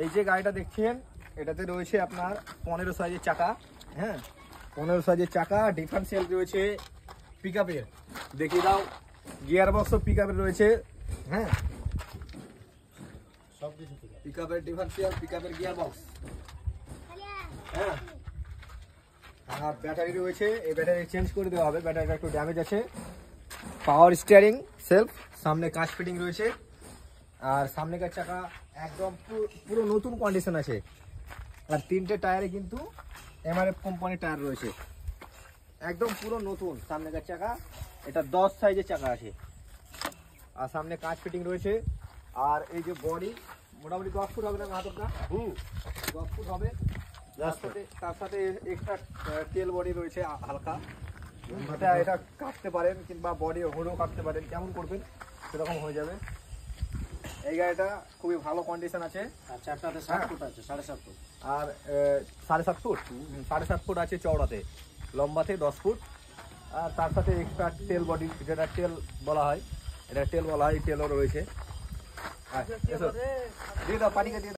এই যে গাড়িটা দেখছেন এটাতে রয়েছে আপনার 15 সাইজের চাকা। হ্যাঁ, 15 সাইজের চাকা, ডিফারেন্সিয়াল রয়েছে পিকআপের, দেখিয়ে দাও। গিয়ার বক্সও পিকআপের রয়েছে। হ্যাঁ, সব কিছু পিকআপের, ডিফারেন্সিয়াল, পিকআপের গিয়ার বক্স। হ্যাঁ, আর ব্যাটারি রয়েছে, এই ব্যাটারি চেঞ্জ করে দেওয়া হবে, ব্যাটারিটা একটু ড্যামেজ আছে। পাওয়ার স্টিয়ারিং সেলফ, সামনে কাচ ফিটিং রয়েছে। আর সামনেকার চাকা একদম পুরো নতুন কন্ডিশন আছে। আর 3টে টায়ারে কিন্তু এমআরএফ কোম্পানির টায়ার রয়েছে, একদম পুরো নতুন সামনেকার চাকা। এটা 10 সাইজের চাকা আছে। আর সামনে কাচ ফিটিং রয়েছে। আর এই যে বডি মোটামুটি 10 ফুট হবে না হাতটা? 10 ফুট হবে। তার সাথে এক্সট্রা তেল বডি রয়েছে হালকা, এটা কাটতে পারেন কিংবা বডি হুডও কাটতে পারেন, কেমন করবেন সেরকম হয়ে যাবে। এই গাড়িটা খুবই ভালো কন্ডিশন আছে। আর চারটাতে 7 ফুট আছে, 7.5 ফুট। আর 7.5 ফুট, 7.5 ফুট আছে চওড়াতে, লম্বাতে 10 ফুট। আর তার সাথে এক্সট্রা তেল বডি, যেটা তেল বলা হয়, এটা তেল বলা হয়, তেলও রয়েছে। দিয়ে দাও পানিকে দিয়ে